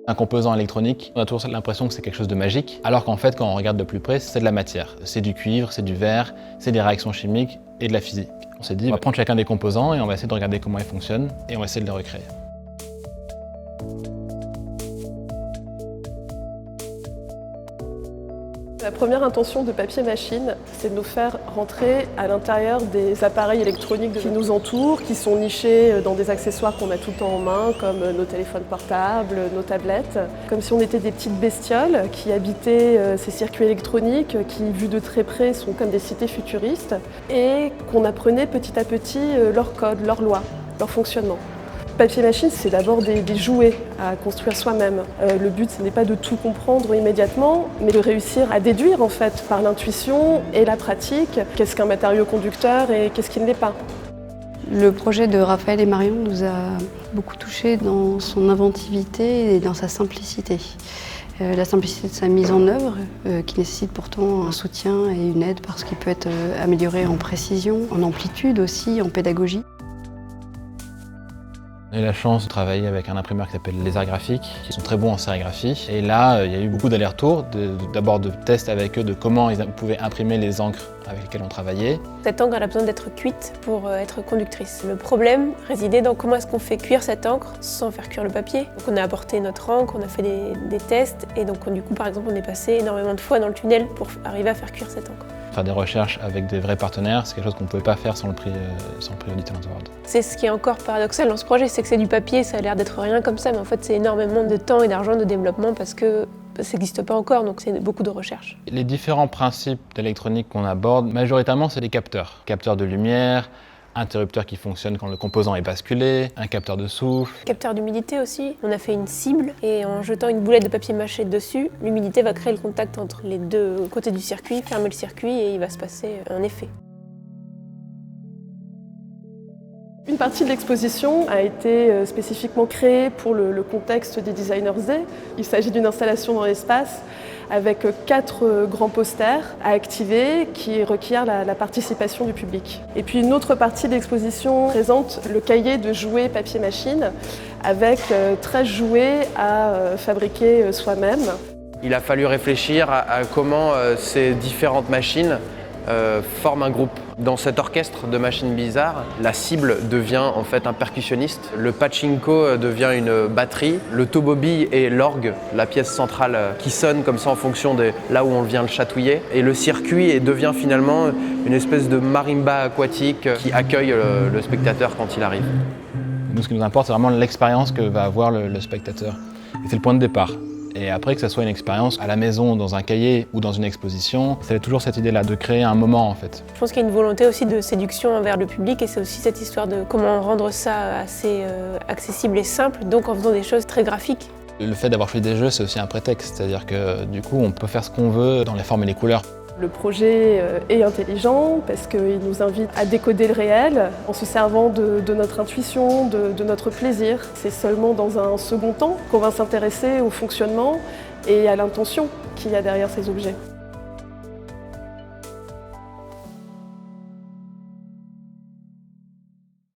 Un composant électronique, on a toujours l'impression que c'est quelque chose de magique, alors qu'en fait, quand on regarde de plus près, c'est de la matière. C'est du cuivre, c'est du verre, c'est des réactions chimiques et de la physique. On s'est dit, on va prendre chacun des composants et on va essayer de regarder comment ils fonctionnent et on va essayer de les recréer. La première intention de Papier Machine, c'est de nous faire rentrer à l'intérieur des appareils électroniques qui nous entourent, qui sont nichés dans des accessoires qu'on a tout le temps en main, comme nos téléphones portables, nos tablettes. Comme si on était des petites bestioles qui habitaient ces circuits électroniques qui, vus de très près, sont comme des cités futuristes, et qu'on apprenait petit à petit leur code, leurs lois, leur fonctionnement. Papier Machine, c'est d'abord des jouets à construire soi-même. Le but, ce n'est pas de tout comprendre immédiatement, mais de réussir à déduire en fait par l'intuition et la pratique qu'est-ce qu'un matériau conducteur et qu'est-ce qui ne l'est pas. Le projet de Raphaël et Marion nous a beaucoup touchés dans son inventivité et dans sa simplicité. La simplicité de sa mise en œuvre, qui nécessite pourtant un soutien et une aide parce qu'il peut être amélioré en précision, en amplitude aussi, en pédagogie. J'ai eu la chance de travailler avec un imprimeur qui s'appelle Lézard Graphique. Ils sont très bons en sérigraphie. Et là, il y a eu beaucoup d'allers-retours, d'abord de tests avec eux de comment ils pouvaient imprimer les encres avec lesquelles on travaillait. Cette encre elle a besoin d'être cuite pour être conductrice. Le problème résidait dans comment est-ce qu'on fait cuire cette encre sans faire cuire le papier. Donc on a apporté notre encre, on a fait des tests et donc du coup par exemple on est passé énormément de fois dans le tunnel pour arriver à faire cuire cette encre. Faire des recherches avec des vrais partenaires, c'est quelque chose qu'on ne pouvait pas faire sans le prix Audit Talent Award. C'est ce qui est encore paradoxal dans ce projet, c'est que c'est du papier, ça a l'air d'être rien comme ça, mais en fait c'est énormément de temps et d'argent de développement parce que ça n'existe pas encore, donc c'est beaucoup de recherche. Les différents principes d'électronique qu'on aborde, majoritairement c'est des capteurs. Capteurs de lumière, interrupteur qui fonctionne quand le composant est basculé, un capteur de souffle. Capteur d'humidité aussi. On a fait une cible et en jetant une boulette de papier mâché dessus, l'humidité va créer le contact entre les deux côtés du circuit, fermer le circuit et il va se passer un effet. Une partie de l'exposition a été spécifiquement créée pour le contexte des Designers Day. Il s'agit d'une installation dans l'espace avec 4 grands posters à activer qui requièrent la participation du public. Et puis une autre partie de l'exposition présente le cahier de jouets Papier Machine avec 13 jouets à fabriquer soi-même. Il a fallu réfléchir à comment ces différentes machines forment un groupe. Dans cet orchestre de machines bizarres, la cible devient en fait un percussionniste, le pachinko devient une batterie, le tobobi est l'orgue, la pièce centrale qui sonne comme ça en fonction de là où on vient le chatouiller, et le circuit devient finalement une espèce de marimba aquatique qui accueille le spectateur quand il arrive. Nous, ce qui nous importe, c'est vraiment l'expérience que va avoir le spectateur. Et c'est le point de départ. Et après, que ça soit une expérience à la maison, dans un cahier ou dans une exposition, c'est toujours cette idée-là de créer un moment en fait. Je pense qu'il y a une volonté aussi de séduction envers le public et c'est aussi cette histoire de comment rendre ça assez accessible et simple, donc en faisant des choses très graphiques. Le fait d'avoir fait des jeux, c'est aussi un prétexte, c'est-à-dire que du coup, on peut faire ce qu'on veut dans les formes et les couleurs. Le projet est intelligent parce qu'il nous invite à décoder le réel en se servant de notre intuition, de notre plaisir. C'est seulement dans un second temps qu'on va s'intéresser au fonctionnement et à l'intention qu'il y a derrière ces objets.